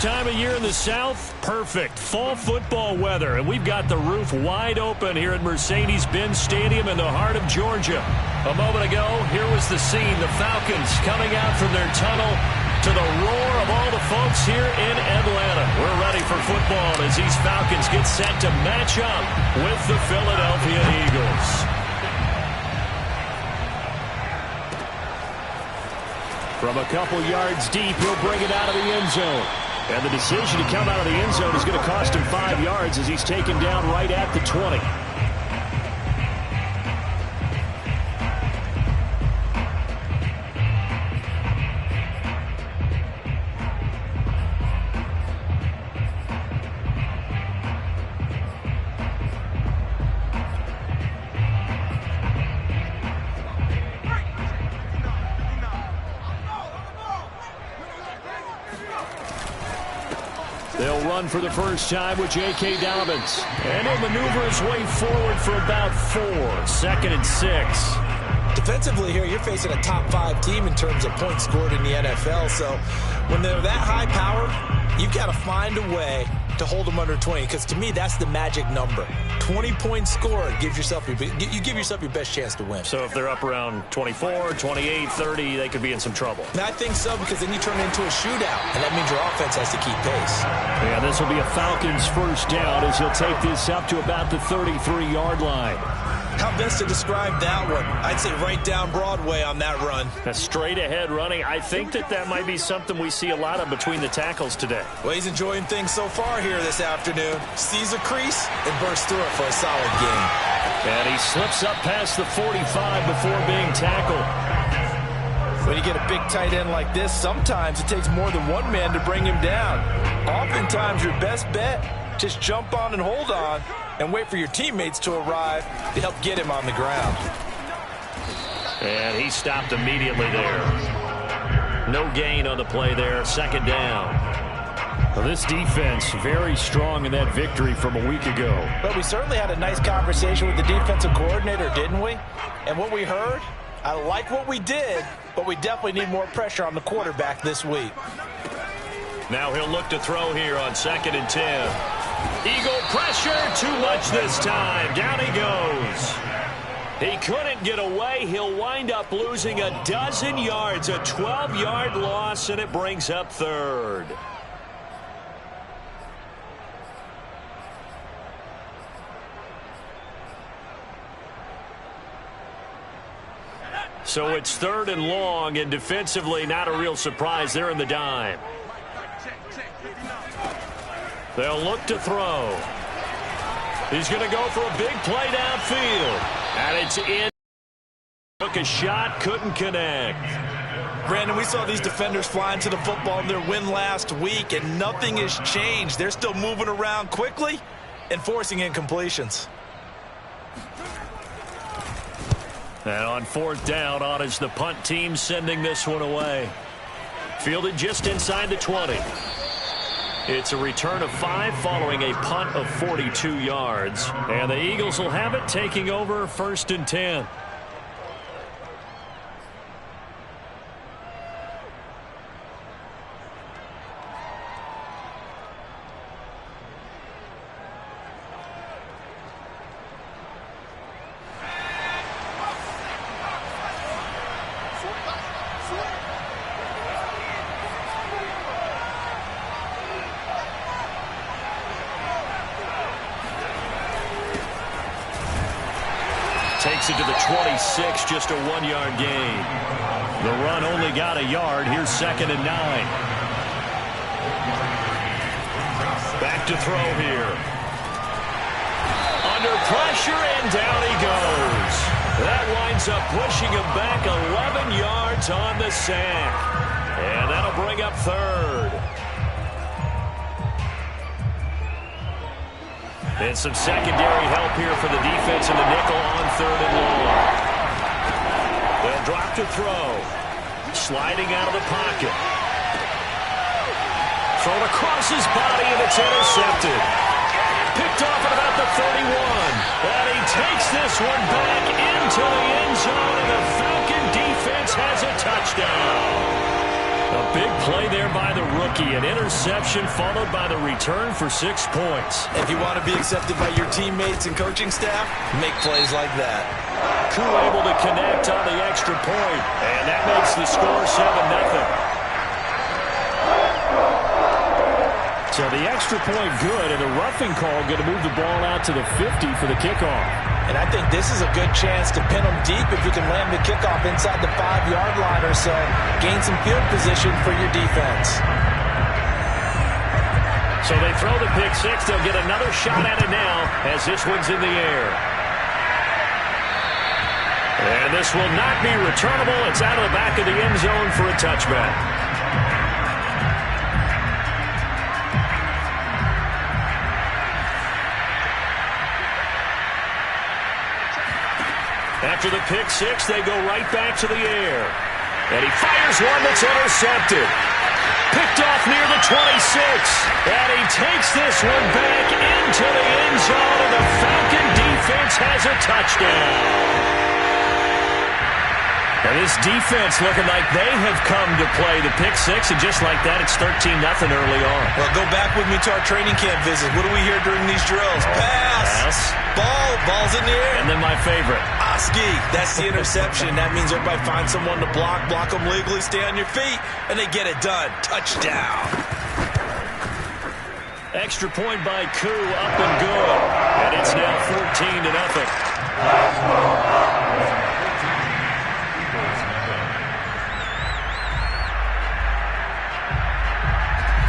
time of year in the South? Perfect. Fall football weather. And we've got the roof wide open here at Mercedes-Benz Stadium in the heart of Georgia. A moment ago, here was the scene. The Falcons coming out from their tunnel to the roar of all the folks here in Atlanta. We're ready for football as these Falcons get set to match up with the Philadelphia Eagles. From a couple yards deep, he'll bring it out of the end zone. And the decision to come out of the end zone is going to cost him 5 yards as he's taken down right at the 20. They'll run for the first time with J.K. Dobbins. And he'll maneuver his way forward for about 4. 2nd and 6. Defensively here, you're facing a top 5 team in terms of points scored in the NFL. So when they're that high powered, you've got to find a way to hold them under 20. Because to me, that's the magic number. 20 points scored gives yourself you give yourself your best chance to win. So if they're up around 24, 28, 30, they could be in some trouble. And I think so, because then you turn it into a shootout, and that means your offense has to keep pace. Yeah, this will be a Falcons first down as he'll take this up to about the 33-yard line. How best to describe that one? I'd say right down Broadway on that run. A straight ahead running. I think that might be something we see a lot of between the tackles today. Well, he's enjoying things so far here this afternoon. Sees a crease and bursts through it for a solid gain. And he slips up past the 45 before being tackled. When you get a big tight end like this, sometimes it takes more than one man to bring him down. Oftentimes, your best bet, just jump on and hold on and wait for your teammates to arrive to help get him on the ground. And he stopped immediately there. No gain on the play there. 2nd down. Well, this defense very strong in that victory from a week ago. But we certainly had a nice conversation with the defensive coordinator, didn't we? And what we heard, I like what we did, but we definitely need more pressure on the quarterback this week. Now he'll look to throw here on 2nd and 10. Eagle pressure, too much this time. Down he goes. He couldn't get away. He'll wind up losing a dozen yards, a 12-yard loss, and it brings up 3rd. So it's 3rd and long, and defensively not a real surprise. They're in the dime. They'll look to throw. He's going to go for a big play downfield. And it's in. Took a shot, couldn't connect. Brandon, we saw these defenders flying to the football in their win last week, and nothing has changed. They're still moving around quickly and forcing incompletions. And on 4th down, on is the punt team sending this one away. Fielded just inside the 20. It's a return of 5 following a punt of 42 yards. And the Eagles will have it, taking over 1st and 10. Takes it to the 26, just a 1-yard gain. The run only got a yard. Here's 2nd and 9. Back to throw here. Under pressure, and down he goes. That winds up pushing him back 11 yards on the sack. And that'll bring up 3rd. And some secondary help here for the defense in the nickel on 3rd and long. They'll drop to throw. Sliding out of the pocket. Thrown across his body, and it's intercepted. Picked off at about the 31. And he takes this one back into the end zone, and the Falcon defense has a touchdown. A big play there by the rookie. An interception followed by the return for 6 points. If you want to be accepted by your teammates and coaching staff, make plays like that. Koo able to connect on the extra point, and that makes the score 7-0. So the extra point good, and the roughing call going to move the ball out to the 50 for the kickoff. And I think this is a good chance to pin them deep if you can land the kickoff inside the 5-yard line or so. Gain some field position for your defense. So they throw the pick six. They'll get another shot at it now as this one's in the air. And this will not be returnable. It's out of the back of the end zone for a touchback. After the pick six, they go right back to the air. And he fires one that's intercepted. Picked off near the 26. And he takes this one back into the end zone, and the Falcon defense has a touchdown. And this defense looking like they have come to play the pick six, and just like that, it's 13-0 early on. Well, go back with me to our training camp visit. What do we hear during these drills? Pass. Ball's in the air. And then my favorite. Oski, that's the interception. That means everybody finds someone to block them legally, stay on your feet, and they get it done. Touchdown. Extra point by Koo, up and good. And it's now 14-0.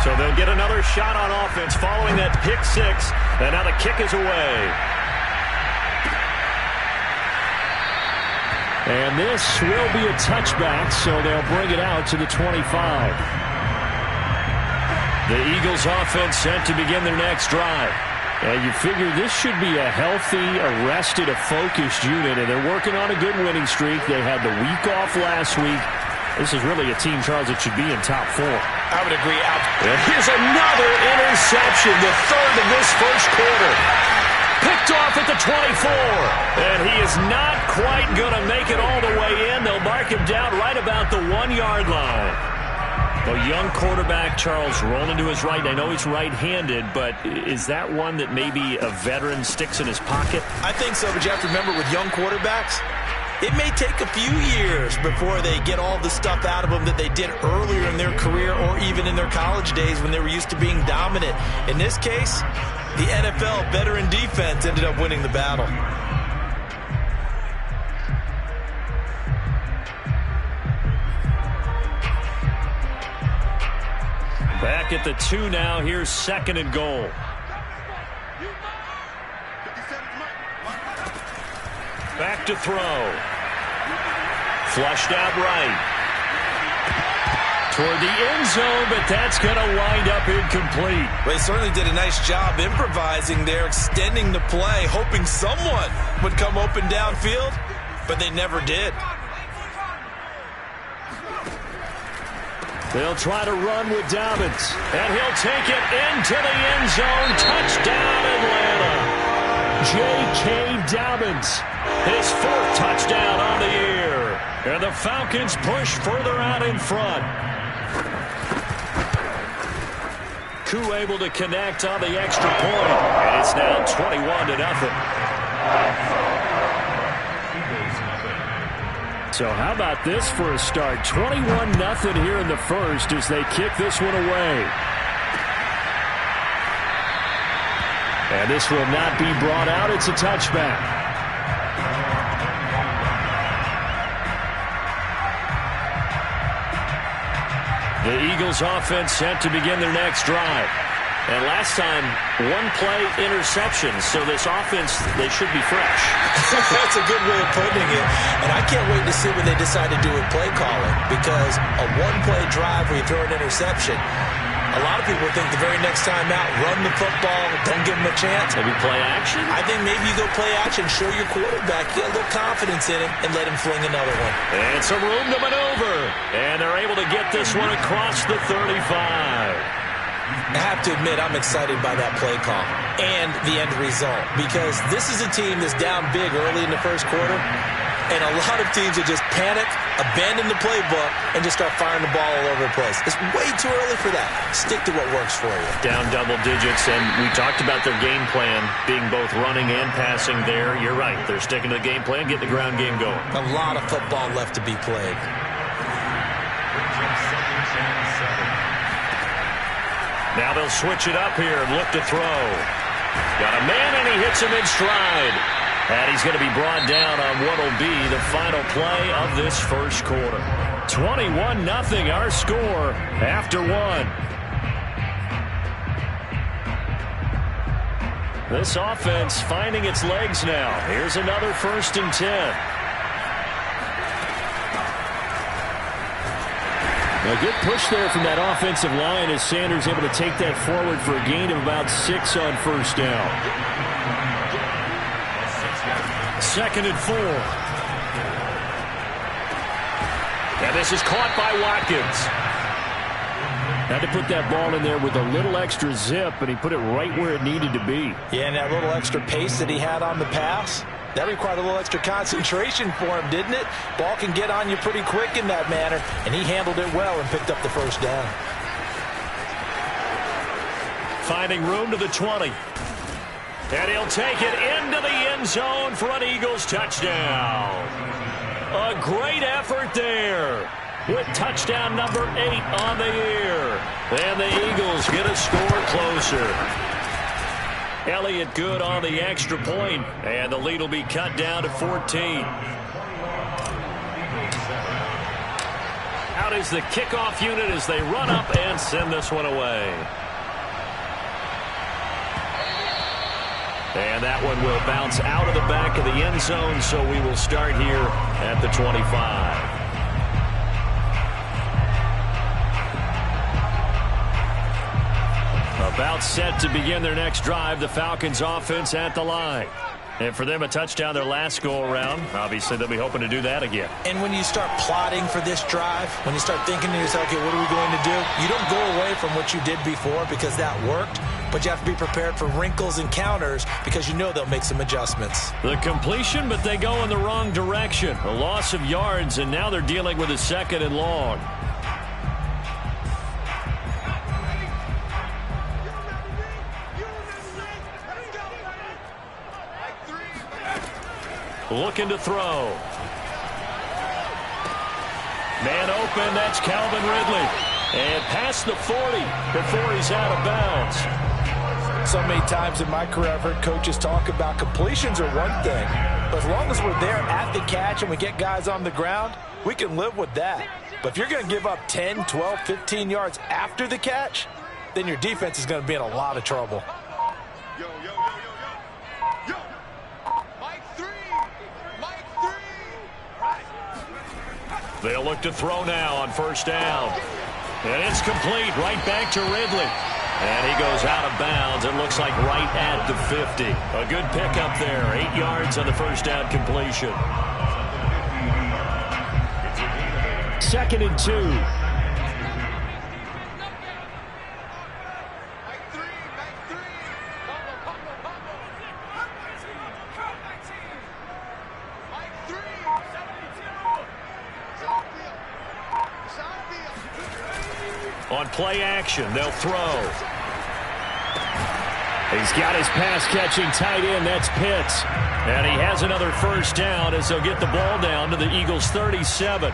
So they'll get another shot on offense following that pick six. And now the kick is away. And this will be a touchback, so they'll bring it out to the 25. The Eagles offense set to begin their next drive. And you figure this should be a healthy, arrested, a focused unit, and they're working on a good winning streak. They had the week off last week. This is really a team, Charles, that should be in top 4. I would agree. And here's another interception, the third of this first quarter. Picked off at the 24. And he is not quite going to make it all the way in. They'll mark him down right about the 1-yard line. A young quarterback, Charles, rolling to his right. I know he's right-handed, but is that one that maybe a veteran sticks in his pocket? I think so, but you have to remember with young quarterbacks, it may take a few years before they get all the stuff out of them that they did earlier in their career or even in their college days when they were used to being dominant. In this case, the NFL veteran defense ended up winning the battle. Back at the 2 now. Here's 2nd and goal. Back to throw. Flushed out right. Toward the end zone, but that's going to wind up incomplete. Well, he certainly did a nice job improvising there, extending the play, hoping someone would come open downfield, but they never did. They'll try to run with Dobbins, and he'll take it into the end zone. Touchdown, Atlanta. J.K. Dobbins, his 4th touchdown on the year. And the Falcons push further out in front. Koo able to connect on the extra point, and it's now 21-0. So how about this for a start? 21-0 here in the first as they kick this one away. And this will not be brought out. It's a touchback. The Eagles offense set to begin their next drive. And last time, 1-play interception. So this offense, they should be fresh. That's a good way of putting it. And I can't wait to see what they decide to do with play calling. Because a 1-play drive where you throw an interception, a lot of people think the very next time out, run the football, don't give them a chance. Maybe play action? I think maybe you go play action, show your quarterback, get a little confidence in him, and let him fling another one. And some room to maneuver. And they're able to get this one across the 35. I have to admit, I'm excited by that play call and the end result, because this is a team that's down big early in the first quarter. And a lot of teams will just panic, abandon the playbook, and just start firing the ball all over the place. It's way too early for that. Stick to what works for you. Down double digits, and we talked about their game plan being both running and passing there. You're right. They're sticking to the game plan, getting the ground game going. A lot of football left to be played. Now they'll switch it up here and look to throw. Got a man, and he hits him in stride. And he's going to be brought down on what will be the final play of this first quarter. 21-0 our score after one. This offense finding its legs now. Here's another 1st and 10. A good push there from that offensive line as Sanders able to take that forward for a gain of about 6 on first down. 2nd and 4. And this is caught by Watkins. Had to put that ball in there with a little extra zip, and he put it right where it needed to be. Yeah, and that little extra pace that he had on the pass, that required a little extra concentration for him, didn't it? Ball can get on you pretty quick in that manner, and he handled it well and picked up the first down. Finding room to the 20. And he'll take it into the end zone for an Eagles touchdown. A great effort there with touchdown number 8 on the year. And the Eagles get a score closer. Elliott good on the extra point, and the lead will be cut down to 14. Out is the kickoff unit as they run up and send this one away. And that one will bounce out of the back of the end zone, so we will start here at the 25. About set to begin their next drive, the Falcons offense at the line. And for them, a touchdown their last go-around. Obviously, they'll be hoping to do that again. And when you start plotting for this drive, when you start thinking to yourself, okay, what are we going to do? You don't go away from what you did before because that worked, but you have to be prepared for wrinkles and counters because you know they'll make some adjustments. The completion, but they go in the wrong direction. A loss of yards, and now they're dealing with a 2nd and long. Looking to throw. Man open, that's Calvin Ridley. And past the 40 before he's out of bounds. So many times in my career I've heard coaches talk about completions are one thing. But as long as we're there at the catch and we get guys on the ground, we can live with that. But if you're going to give up 10, 12, 15 yards after the catch, then your defense is going to be in a lot of trouble. They'll look to throw now on first down. And it's complete right back to Ridley. And he goes out of bounds. It looks like right at the 50. A good pickup there. 8 yards on the first down completion. 2nd and 2. On play action, they'll throw. He's got his pass-catching tight end. That's Pitts. And he has another first down as they'll get the ball down to the Eagles' 37.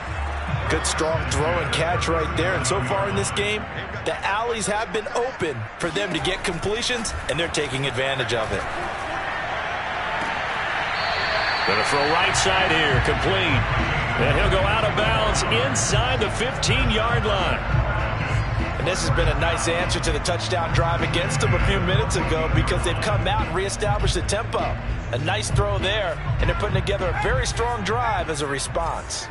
Good strong throw and catch right there. And so far in this game, the alleys have been open for them to get completions, and they're taking advantage of it. Gonna throw right side here, complete. And he'll go out of bounds inside the 15-yard line. And this has been a nice answer to the touchdown drive against them a few minutes ago because they've come out and reestablished the tempo. A nice throw there, and they're putting together a very strong drive as a response.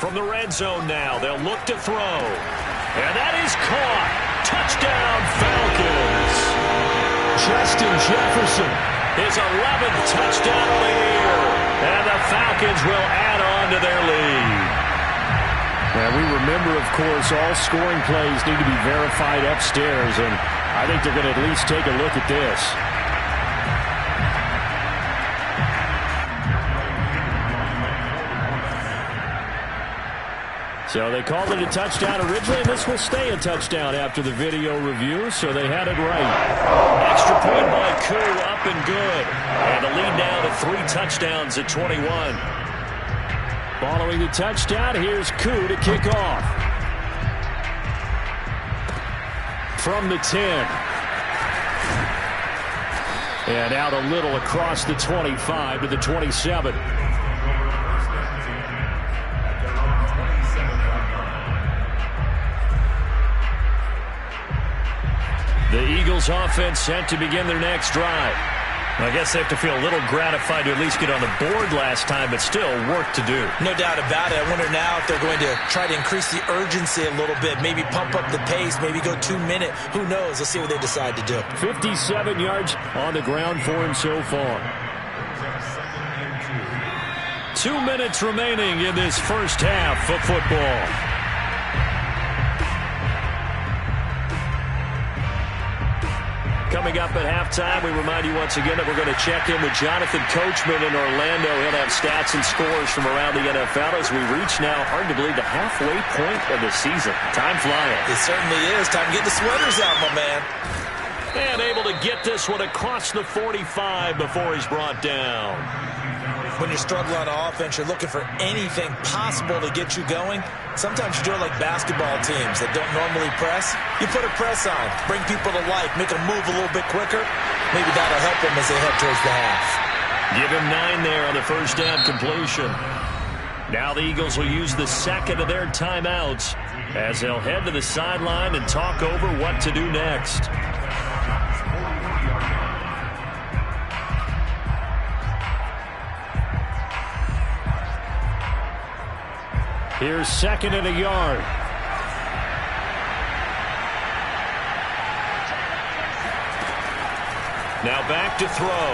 From the red zone now, they'll look to throw. And that is caught. Touchdown, Falcons. Justin Jefferson, his 11th touchdown of the year. And the Falcons will add on to their lead. Now, we remember, of course, all scoring plays need to be verified upstairs. And I think they're going to at least take a look at this. So they called it a touchdown originally, and this will stay a touchdown after the video review, so they had it right. Extra point by Koo, up and good. And the lead now to 3 touchdowns at 21. Following the touchdown, here's Koo to kick off. From the 10. And out a little across the 25 to the 27. The Eagles offense set to begin their next drive. I guess they have to feel a little gratified to at least get on the board last time, but still work to do. No doubt about it. I wonder now if they're going to try to increase the urgency a little bit, maybe pump up the pace, maybe go 2 minute. Who knows? Let's see what they decide to do. 57 yards on the ground for him so far. 2 minutes remaining in this first half of football. Coming up at halftime, we remind you once again that we're going to check in with Jonathan Coachman in Orlando. He'll have stats and scores from around the NFL as we reach now, hard to believe, the halfway point of the season. Time flying. It certainly is. Time to get the sweaters out, my man. And able to get this one across the 45 before he's brought down. When you're struggling on offense, you're looking for anything possible to get you going. Sometimes you do it like basketball teams that don't normally press. You put a press on, bring people to life, make them move a little bit quicker. Maybe that'll help them as they head towards the half. Give him 9 there on the first down completion. Now the Eagles will use the second of their timeouts as they'll head to the sideline and talk over what to do next. Here's 2nd and a yard. Now back to throw.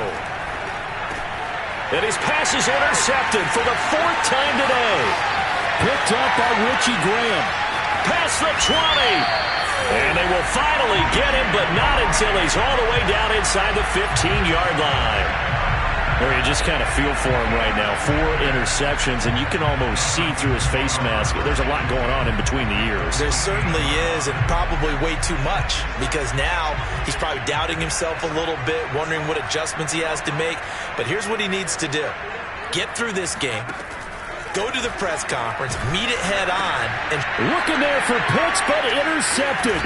And his pass is intercepted for the 4th time today. Picked up by Richie Graham. Past the 20. And they will finally get him, but not until he's all the way down inside the 15-yard line. Or you just kind of feel for him right now. 4 interceptions, and you can almost see through his face mask. There's a lot going on in between the ears. There certainly is, and probably way too much, because now he's probably doubting himself a little bit, wondering what adjustments he has to make. But here's what he needs to do. Get through this game. Go to the press conference, meet it head on, and looking there for Pitts, but intercepted.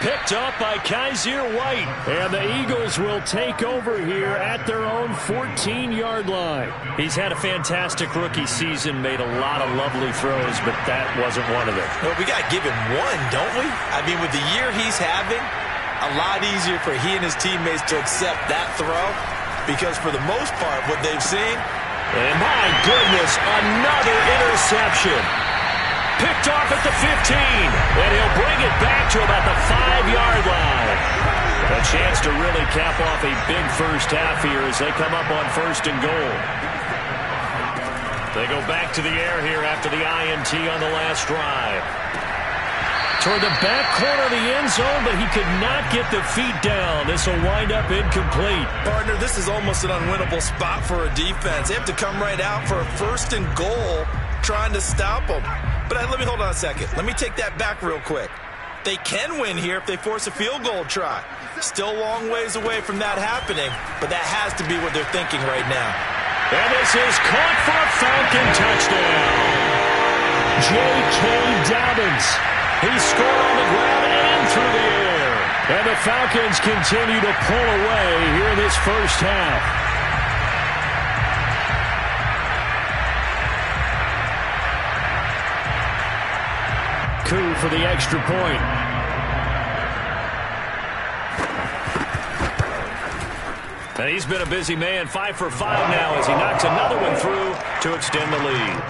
Picked up by Kaiser White. And the Eagles will take over here at their own 14-yard line. He's had a fantastic rookie season, made a lot of lovely throws, but that wasn't one of them. Well, we got to give him one, don't we? I mean, with the year he's having, a lot easier for he and his teammates to accept that throw, because for the most part, what they've seen, and my goodness, another interception. Picked off at the 15, and he'll bring it back to about the 5-yard line. A chance to really cap off a big first half here as they come up on 1st and goal. They go back to the air here after the INT on the last drive. Toward the back corner of the end zone, but he could not get the feet down. This will wind up incomplete. Partner, this is almost an unwinnable spot for a defense. They have to come right out for a 1st and goal trying to stop them. But let me hold on a second. Let me take that back real quick. They can win here if they force a field goal try. Still a long ways away from that happening, but that has to be what they're thinking right now. And this is caught for a Falcon touchdown. J.K. Dobbins. He scored on the ground and through the air. And the Falcons continue to pull away here in this first half. Koo for the extra point. And he's been a busy man, 5 for 5 now as he knocks another one through to extend the lead.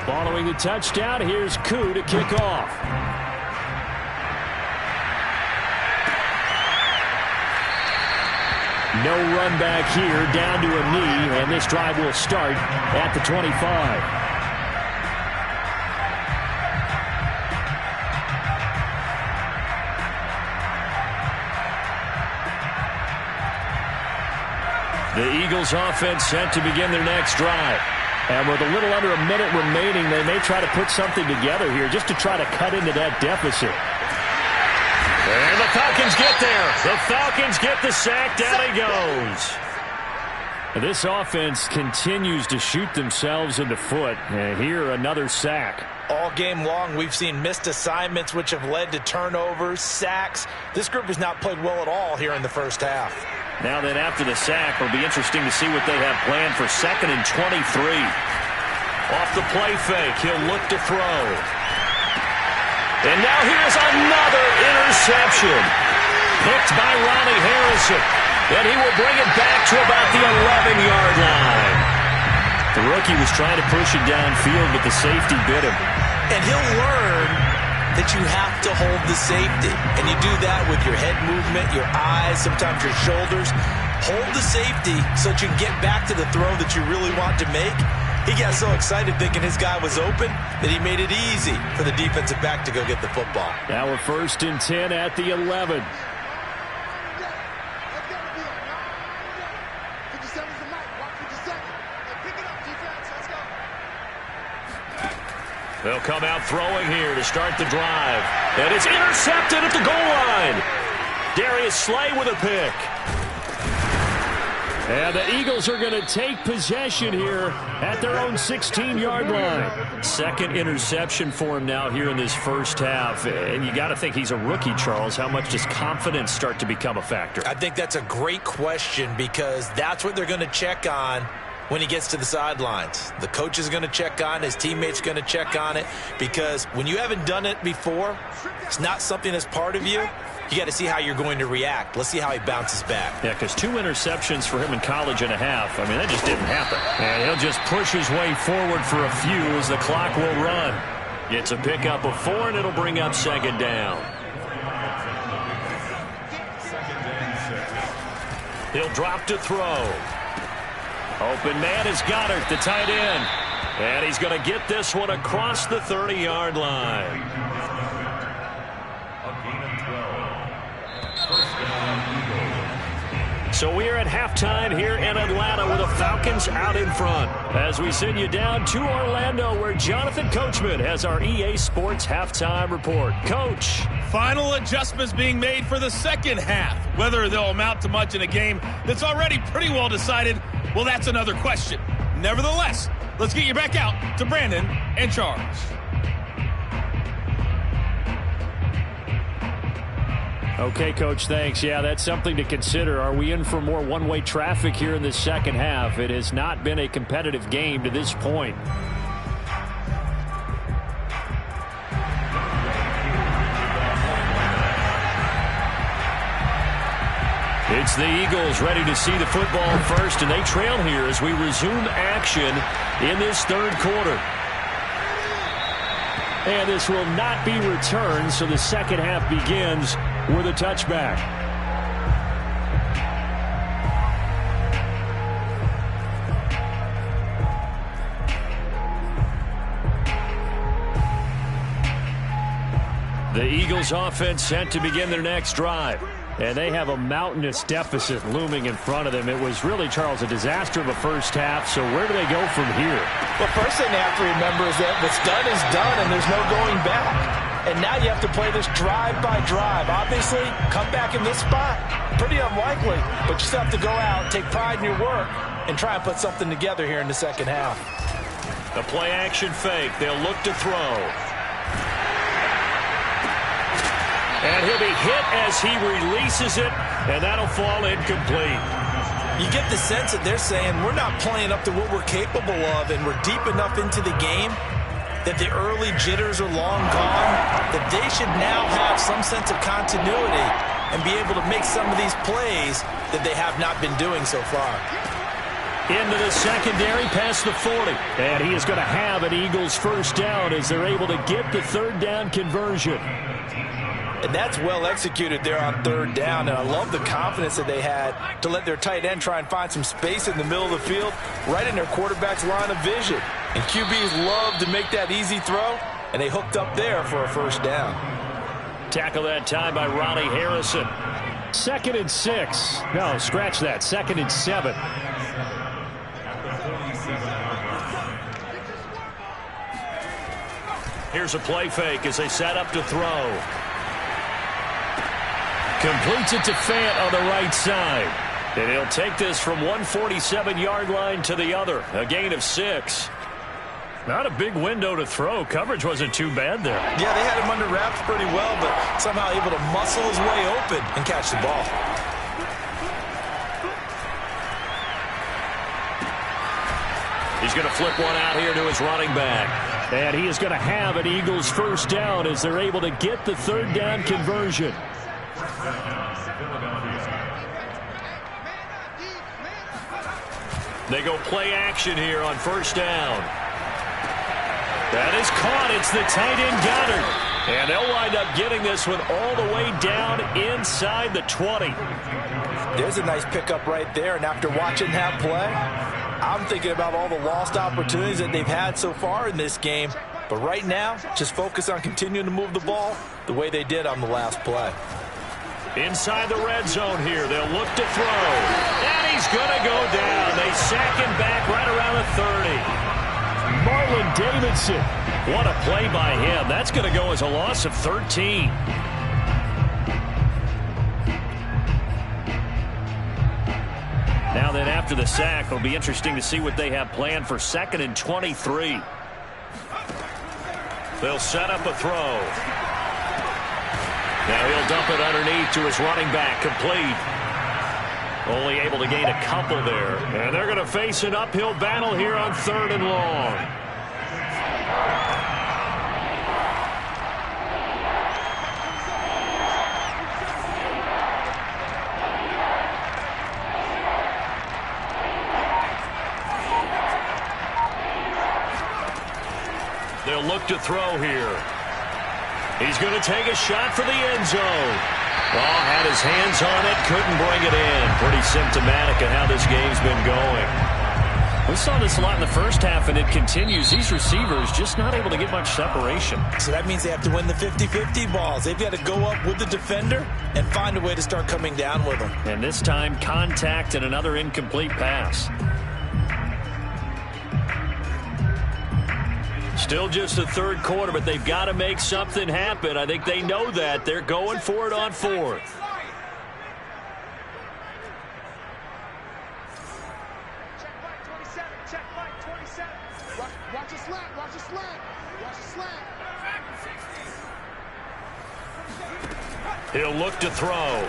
Following the touchdown, here's Koo to kick off. No run back here, down to a knee, and this drive will start at the 25. The Eagles offense set to begin their next drive. And with a little under a minute remaining, they may try to put something together here just to try to cut into that deficit. And the Falcons get there. The Falcons get the sack. Down he goes. This offense continues to shoot themselves in the foot. And here, another sack. All game long, we've seen missed assignments, which have led to turnovers, sacks. This group has not played well at all here in the first half. Now then, after the sack, it'll be interesting to see what they have planned for 2nd and 23. Off the play fake, he'll look to throw. And now here's another interception. Picked by Ronnie Harrison. And he will bring it back to about the 11-yard line. The rookie was trying to push it downfield, but the safety bit him. And he'll learn that you have to hold the safety. And you do that with your head movement, your eyes, sometimes your shoulders. Hold the safety so that you can get back to the throw that you really want to make. He got so excited thinking his guy was open that he made it easy for the defensive back to go get the football. Now we're 1st and 10 at the 11. They'll come out throwing here to start the drive. And it's intercepted at the goal line. Darius Slay with a pick. And the Eagles are going to take possession here at their own 16-yard line. Second interception for him now here in this first half. And you got to think he's a rookie, Charles. How much does confidence start to become a factor? I think that's a great question because that's what they're going to check on when he gets to the sidelines. The coach is going to check on it. His teammates going to check on it because when you haven't done it before, it's not something that's part of you. You got to see how you're going to react. Let's see how he bounces back. Yeah, because 2 interceptions for him in college and a half. I mean, that just didn't happen. And he'll just push his way forward for a few as the clock will run. Gets a pickup of 4, and it'll bring up 2nd down. He'll drop to throw. Open man is Goddard, the tight end. And he's going to get this one across the 30-yard line. So we are at halftime here in Atlanta with the Falcons out in front. As we send you down to Orlando where Jonathan Coachman has our EA Sports halftime report. Coach. Final adjustments being made for the second half. Whether they'll amount to much in a game that's already pretty well decided, well, that's another question. Nevertheless, let's get you back out to Brandon and Charles. Okay, Coach, thanks. Yeah, that's something to consider. Are we in for more one-way traffic here in the second half? It has not been a competitive game to this point. It's the Eagles ready to see the football first, and they trail here as we resume action in this third quarter. And this will not be returned, so the second half begins with a touchback. The Eagles offense set to begin their next drive. And they have a mountainous deficit looming in front of them. It was really, Charles, a disaster of a first half. So where do they go from here? Well, first thing they have to remember is that what's done is done, and there's no going back. And now you have to play this drive by drive. Obviously, come back in this spot, pretty unlikely. But you still have to go out, take pride in your work, and try and put something together here in the second half. The play action fake. They'll look to throw. And he'll be hit as he releases it, and that'll fall incomplete. You get the sense that they're saying we're not playing up to what we're capable of, and we're deep enough into the game that the early jitters are long gone, that they should now have some sense of continuity and be able to make some of these plays that they have not been doing so far. Into the secondary past the 40. And he is going to have an Eagles first down as they're able to get the third down conversion. And that's well executed there on third down. And I love the confidence that they had to let their tight end try and find some space in the middle of the field, right in their quarterback's line of vision. And QBs love to make that easy throw, and they hooked up there for a first down. Tackle that time by Ronnie Harrison. 2nd and 6. No, scratch that. 2nd and 7. Here's a play fake as they set up to throw. Completes it to Fant on the right side. And he'll take this from 147-yard line to the other. A gain of 6. Not a big window to throw. Coverage wasn't too bad there. Yeah, they had him under wraps pretty well, but somehow able to muscle his way open and catch the ball. He's going to flip one out here to his running back. And he is going to have an Eagles first down as they're able to get the third down conversion. They go play action here on first down. That is caught. It's the tight end Goddard. And they'll wind up getting this one all the way down inside the 20. There's a nice pickup right there. And after watching that play, I'm thinking about all the lost opportunities that they've had so far in this game. But right now, just focus on continuing to move the ball the way they did on the last play. Inside the red zone here, they'll look to throw. And he's going to go down. They sack him back right around the 30. Marlon Davidson. What a play by him. That's going to go as a loss of 13. Now then, after the sack, it'll be interesting to see what they have planned for 2nd and 23. They'll set up a throw. Now he'll dump it underneath to his running back, complete. Only able to gain a couple there. And they're going to face an uphill battle here on 3rd and long. They'll look to throw here. He's going to take a shot for the end zone. Oh, had his hands on it, couldn't bring it in. Pretty symptomatic of how this game's been going. We saw this a lot in the first half, and it continues. These receivers just not able to get much separation. So that means they have to win the 50-50 balls. They've got to go up with the defender and find a way to start coming down with them. And this time, contact and another incomplete pass. Still just the 3rd quarter, but they've got to make something happen. I think they know that. They're going for it on 4th. Check back 27. Check back 27. Watch a slant. Watch a slant. Watch a slant. He'll look to throw.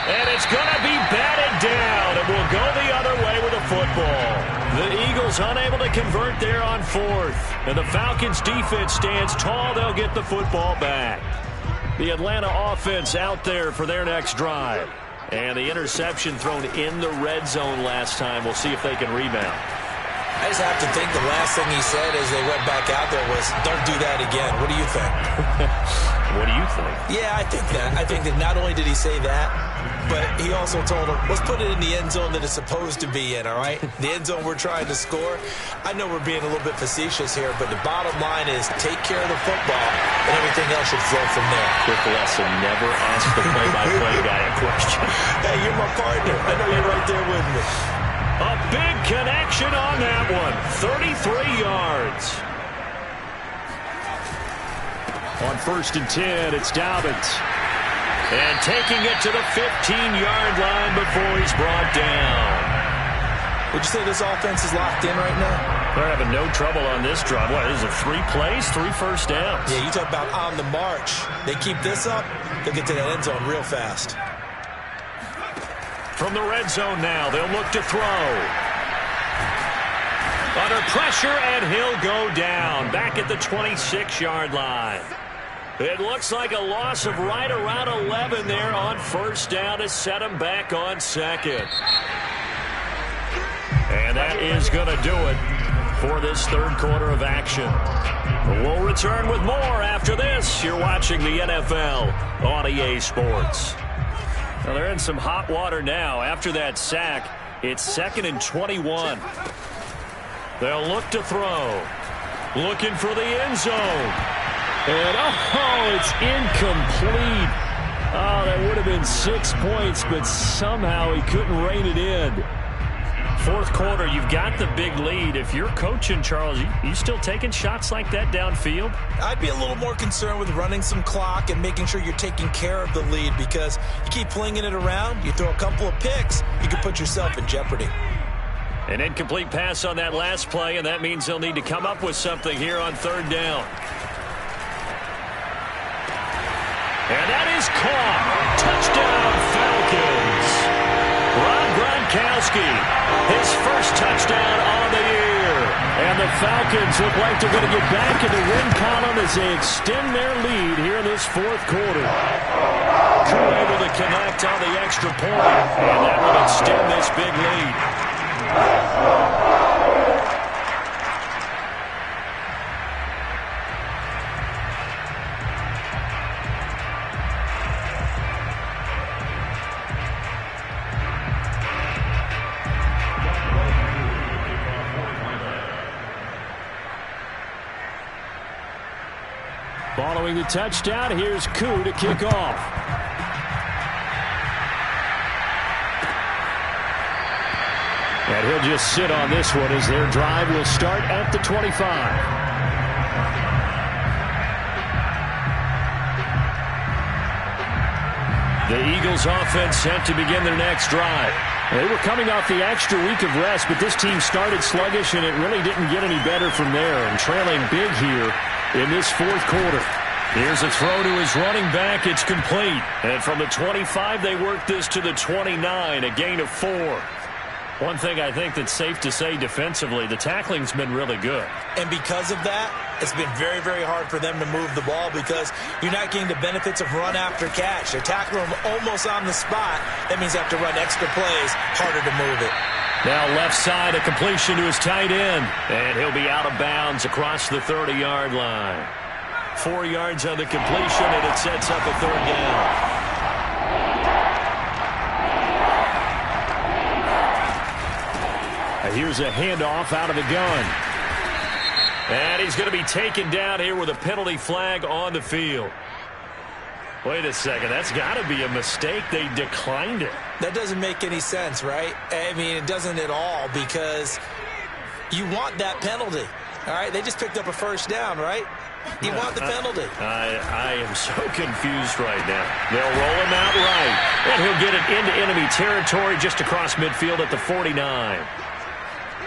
And it's going to be batted down, and we'll go the other way with the football. The Eagles unable to convert there on 4th. And the Falcons defense stands tall. They'll get the football back. The Atlanta offense out there for their next drive. And the interception thrown in the red zone last time. We'll see if they can rebound. I just have to think the last thing he said as they went back out there was, don't do that again. What do you think? What do you think? Yeah, I think that. I think that not only did he say that, but he also told him, let's put it in the end zone that it's supposed to be in, all right? The end zone we're trying to score. I know we're being a little bit facetious here, but the bottom line is take care of the football, and everything else should flow from there. Quick lesson, never ask the play-by-play guy a question. Hey, you're my partner. I know you're right there with me. A big connection on that one. 33 yards. On 1st and 10, it's Dobbins. And taking it to the 15-yard line before he's brought down. Would you say this offense is locked in right now? They're having no trouble on this drive. What, is it 3 plays, 3 first downs? Yeah, you talk about on the march. They keep this up, they'll get to that end zone real fast. From the red zone now, they'll look to throw. Under pressure, and he'll go down. Back at the 26-yard line. It looks like a loss of right around 11 there on first down to set him back on 2nd. And that is going to do it for this third quarter of action. We'll return with more after this. You're watching the NFL on EA Sports. Well, they're in some hot water now. After that sack, it's 2nd and 21. They'll look to throw. Looking for the end zone. And, it's incomplete. Oh, that would have been 6 points, but somehow he couldn't rein it in. Fourth quarter, you've got the big lead. If you're coaching, Charles, you still taking shots like that downfield? I'd be a little more concerned with running some clock and making sure you're taking care of the lead, because you keep flinging it around, you throw a couple of picks, you can put yourself in jeopardy. An incomplete pass on that last play, and that means they'll need to come up with something here on third down. And that is caught. Touchdown, Falcons. Rob Gronkowski, his first touchdown on the year. And the Falcons look like they're going to get back in the win column as they extend their lead here in this fourth quarter. Koo able to connect on the extra point, and that will extend this big lead. Following the touchdown, here's Koo to kick off. And he'll just sit on this one as their drive will start at the 25. The Eagles offense set to begin their next drive. They were coming off the extra week of rest, but this team started sluggish, and it really didn't get any better from there. And trailing big here in this fourth quarter. Here's a throw to his running back. It's complete. And from the 25, they work this to the 29, a gain of 4. One thing I think that's safe to say defensively, the tackling's been really good. And because of that, it's been very, very hard for them to move the ball, because you're not getting the benefits of run after catch. They're tackling them almost on the spot. That means they have to run extra plays, harder to move it. Now left side, a completion to his tight end. And he'll be out of bounds across the 30-yard line. 4 yards on the completion, and it sets up a third down. Here's a handoff out of the gun. And he's going to be taken down here with a penalty flag on the field. Wait a second. That's got to be a mistake. They declined it. That doesn't make any sense, right? I mean, it doesn't at all, because you want that penalty. All right? They just picked up a first down, right? You want the penalty. I am so confused right now. They'll roll him out right. And he'll get it into enemy territory just across midfield at the 49.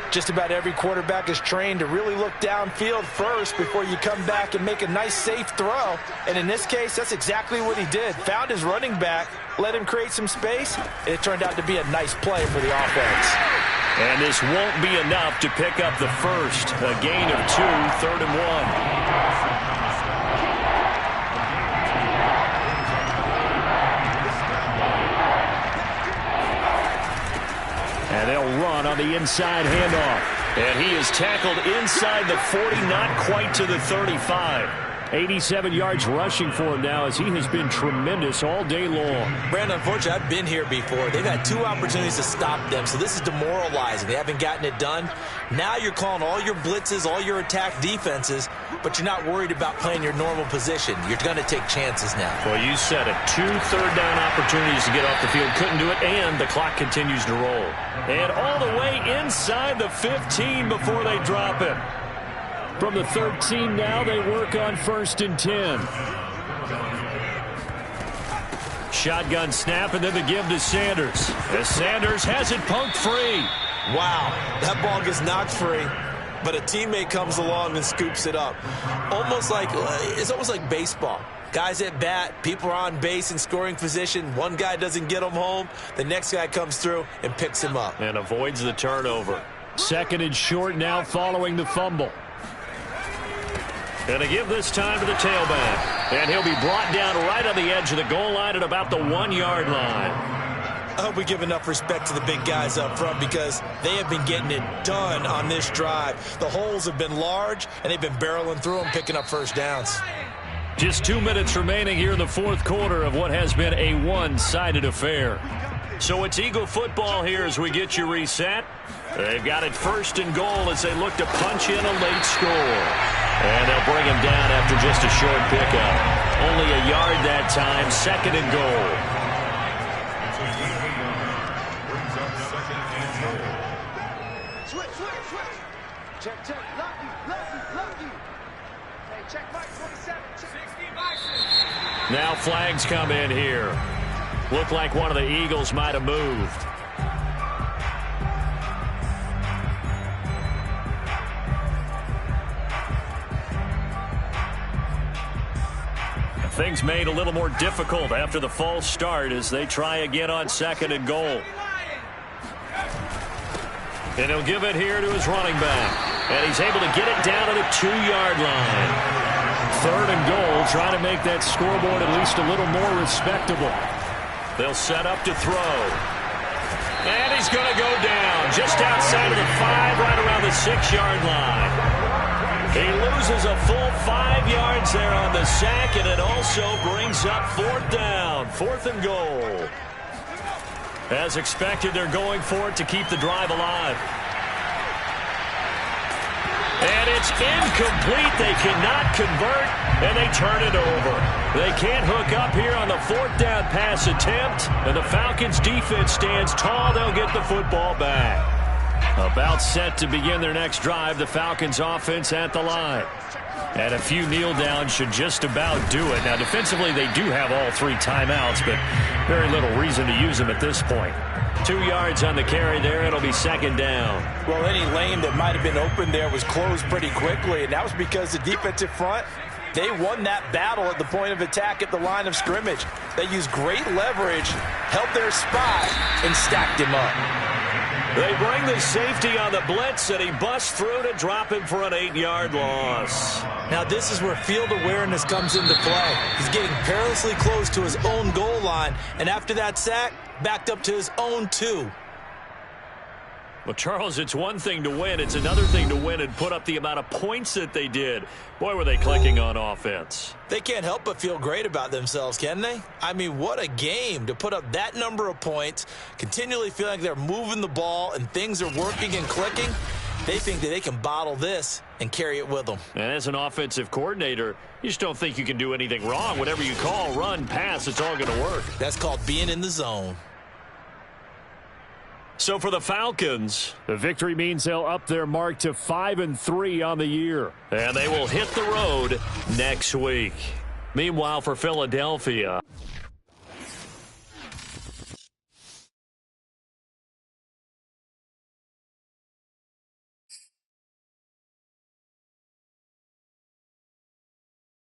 Just about every quarterback is trained to really look downfield first before you come back and make a nice, safe throw. And in this case, that's exactly what he did. Found his running back, let him create some space, and it turned out to be a nice play for the offense. And this won't be enough to pick up the first. A gain of 2, 3rd and 1. And they'll run on the inside handoff. And he is tackled inside the 40, not quite to the 35. 87 yards rushing for him now, as he has been tremendous all day long. Brandon, unfortunately, I've been here before. They've had 2 opportunities to stop them, so this is demoralizing. They haven't gotten it done. Now you're calling all your blitzes, all your attack defenses, but you're not worried about playing your normal position. You're going to take chances now. Well, you said it. 2 third-down opportunities to get off the field. Couldn't do it, and the clock continues to roll. And all the way inside the 15 before they drop it. From the 13 now, they work on 1st and 10. Shotgun snap, and then the give to Sanders. As Sanders has it punked free. Wow, that ball gets knocked free, but a teammate comes along and scoops it up. It's almost like baseball. Guys at bat, people are on base in scoring position. One guy doesn't get him home. The next guy comes through and picks him up. And avoids the turnover. 2nd and short now following the fumble. Going to give this time to the tailback. And he'll be brought down right on the edge of the goal line at about the 1-yard line. I hope we give enough respect to the big guys up front because they have been getting it done on this drive. The holes have been large, and they've been barreling through them, picking up first downs. Just 2 minutes remaining here in the fourth quarter of what has been a one-sided affair. So it's Eagle football here as we get you reset. They've got it first and goal as they look to punch in a late score. And they'll bring him down after just a short pickup. Only a yard that time, second and goal. Switch. Check. Lucky. Hey, check Mike 27. Check. 60 Now flags come in here. Looked like one of the Eagles might have moved. Things made a little more difficult after the false start as they try again on second and goal. And he'll give it here to his running back. And he's able to get it down to the 2-yard line. Third and goal, trying to make that scoreboard at least a little more respectable. They'll set up to throw. And he's going to go down just outside of the 5, right around the 6-yard line. He loses a full 5 yards there on the sack, and it also brings up fourth down, fourth and goal. As expected, they're going for it to keep the drive alive. And it's incomplete. They cannot convert, and they turn it over. They can't hook up here on the fourth down pass attempt, and the Falcons' defense stands tall. They'll get the football back. About set to begin their next drive, the Falcons' offense at the line. And a few kneel downs should just about do it. Now, defensively, they do have all 3 timeouts, but very little reason to use them at this point. 2 yards on the carry there. It'll be second down. Well, any lane that might have been open there was closed pretty quickly, and that was because the defensive front, they won that battle at the point of attack at the line of scrimmage. They used great leverage, held their spot, and stacked him up. They bring the safety on the blitz, and he busts through to drop him for an 8-yard loss. Now, this is where field awareness comes into play. He's getting perilously close to his own goal line, and after that sack, backed up to his own 2. Well, Charles, it's one thing to win. It's another thing to win and put up the amount of points that they did. Boy, were they clicking on offense. They can't help but feel great about themselves, can they? I mean, what a game to put up that number of points, continually feel like they're moving the ball and things are working and clicking. They think that they can bottle this and carry it with them. And as an offensive coordinator, you just don't think you can do anything wrong. Whatever you call, run, pass, it's all going to work. That's called being in the zone. So for the Falcons, the victory means they'll up their mark to 5-3 on the year. And they will hit the road next week. Meanwhile, for Philadelphia,